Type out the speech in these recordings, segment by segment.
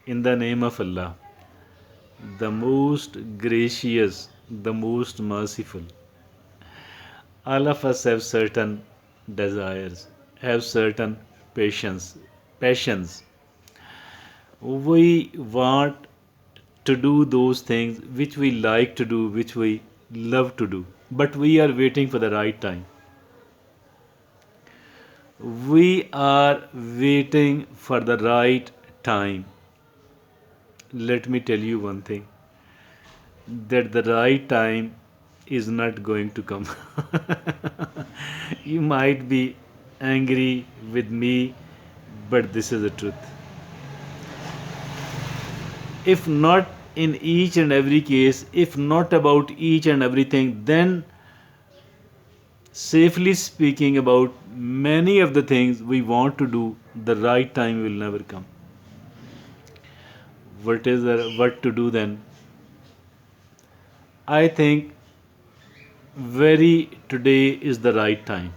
In the name of Allah, the most gracious, the most merciful. All of us have certain desires, have certain passions. We want to do those things which we like to do, which we love to do, but we are waiting for the right time. We are waiting for the right time. Let me tell you one thing, that the right time is not going to come. You might be angry with me, but this is the truth. If not in each and every case, if not about each and everything, then safely speaking, about many of the things we want to do, the right time will never come. What to do then? I think very today is the right time.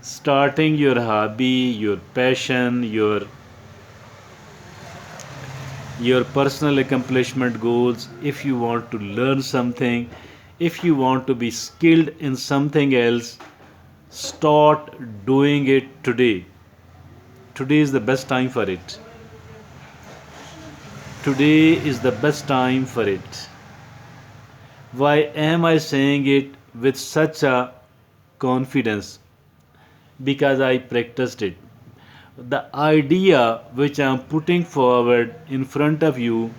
Starting your hobby, your passion, your personal accomplishment goals, if you want to learn something, if you want to be skilled in something else, start doing it today. Today is the best time for it. Today is the best time for it. Why am I saying it with such a confidence? Because I practiced it. The idea which I am putting forward in front of you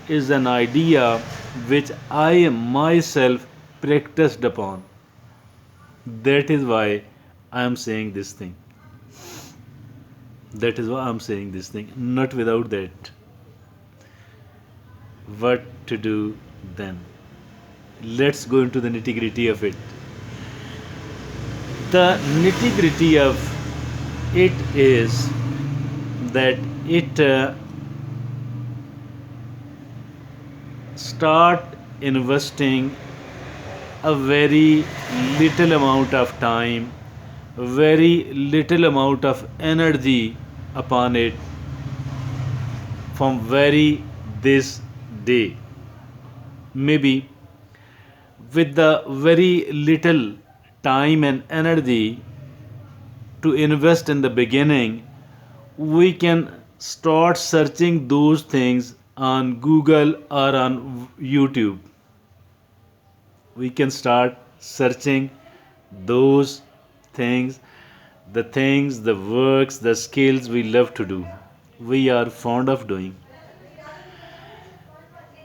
is an idea which I myself practiced upon. That is why I am saying this thing. That is why I am saying this thing. Not without that. What to do then? Let's go into the nitty gritty of it. The nitty gritty of it is that it start investing a very little amount of time, very little amount of energy upon it from very this day. Maybe with the very little time and energy to invest in the beginning, we can start searching those things on Google or on YouTube. We can start searching those things, the works, the skills we love to do, we are fond of doing.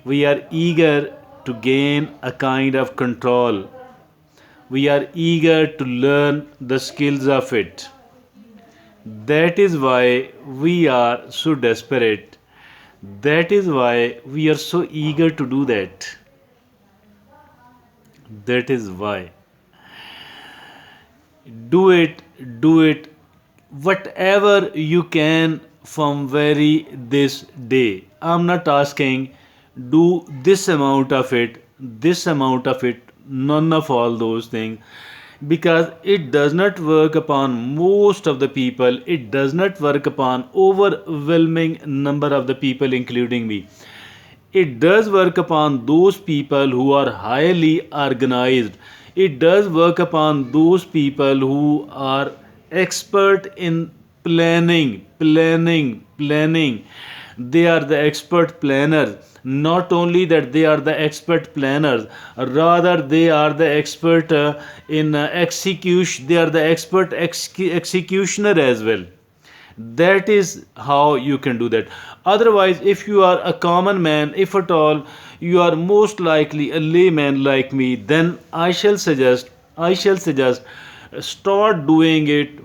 We are eager to gain a kind of control. We are eager to learn the skills of it. That is why we are so desperate. That is why we are so eager to do that. That is why. Do it, do it, whatever you can from very this day. I'm not asking do this amount of it, this amount of it, none of all those things, because it does not work upon most of the people, it does not work upon overwhelming number of the people including me. It does work upon those people who are highly organized. It does work upon those people who are expert in planning. They are the expert planners. Not only that they are the expert planners, rather they are the expert in execution. They are the expert executioner as well. That is how you can do that. Otherwise, if you are a common man, if at all you are most likely a layman like me, then I shall suggest start doing it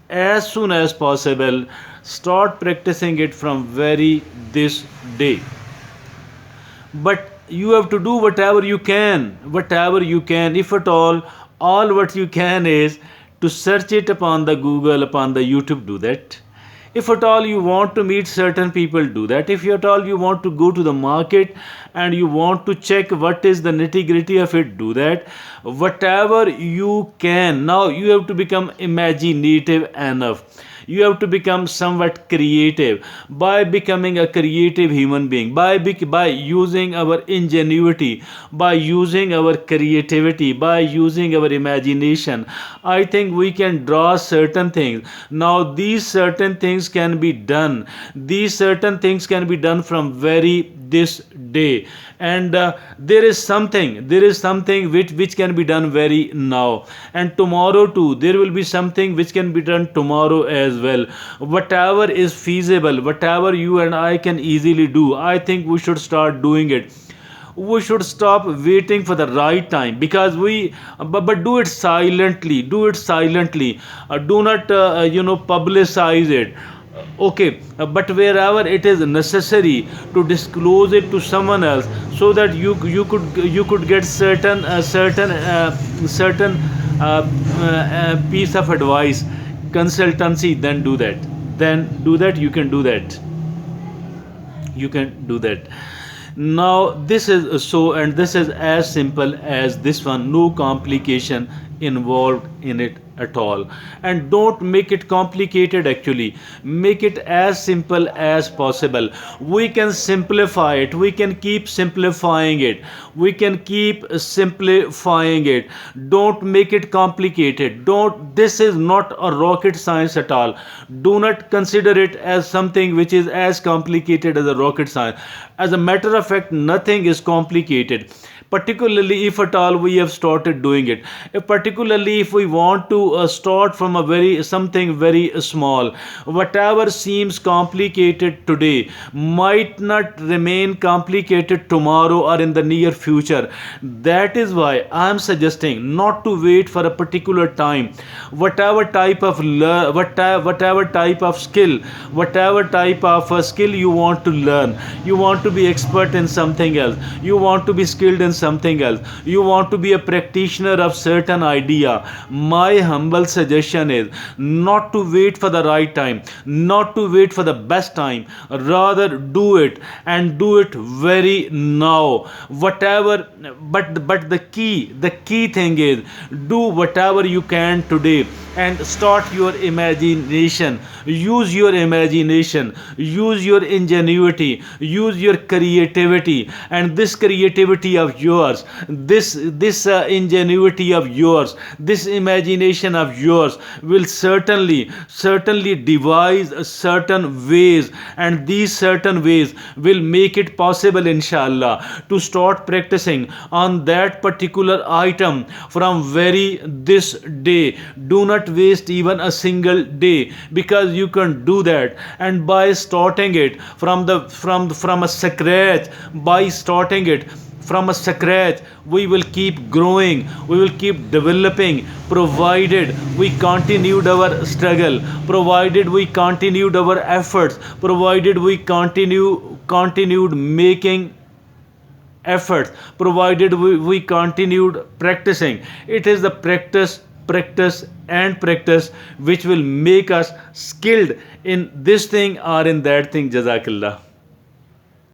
as soon as possible. Start practicing it from very this day. But you have to do whatever you can, if at all what you can is to search it upon the Google, upon the YouTube. Do that. If at all you want to meet certain people, do that. If at all you want to go to the market and you want to check what is the nitty gritty of it, do that. Whatever you can. Now you have to become imaginative enough. You have to become somewhat creative. By becoming a creative human being, by using our ingenuity, by using our creativity, by using our imagination, I think we can draw certain things. Now these certain things can be done, these certain things can be done from very this day. And there is something which can be done very now, and tomorrow too there will be something which can be done tomorrow as well. Whatever is feasible, whatever you and I can easily do, I think we should start doing it. We should stop waiting for the right time, because but do it silently, do it silently. Do not publicize it. Okay, but wherever it is necessary to disclose it to someone else, so that you could get certain piece of advice, consultancy, then do that. Then do that. You can do that. You can do that. Now this is so, and this is as simple as this one. No complication involved in it at all. And don't make it complicated. Actually, make it as simple as possible. We can simplify it, we can keep simplifying it, we can keep simplifying it. Don't make it complicated. Don't This is not a rocket science at all. Do not consider it as something which is as complicated as a rocket science. As a matter of fact, nothing is complicated, particularly if at all we have started doing it. Particularly if we want to start from a very something very small. Whatever seems complicated today might not remain complicated tomorrow or in the near future. That is why I am suggesting not to wait for a particular time. Whatever type of whatever type of skill, whatever type of skill you want to learn, you want to be expert in something else, you want to be skilled in something else, you want to be a practitioner of certain idea, my humble suggestion is not to wait for the right time, not to wait for the best time. Rather do it, and do it very now. Whatever, but the key thing is, do whatever you can today, and start your imagination. Use your imagination, use your ingenuity, use your creativity. And this creativity of yours, this ingenuity of yours, this imagination of yours will certainly devise certain ways, and these certain ways will make it possible, inshallah, to start practicing on that particular item from very this day. Do not waste even a single day, because you can do that. And by starting it from a scratch, by starting it from a scratch, we will keep growing, we will keep developing, provided we continued our struggle, provided we continued our efforts, provided we continued making efforts, provided we continued practicing. It is the practice and practice which will make us skilled in this thing or in that thing. Jazakallah.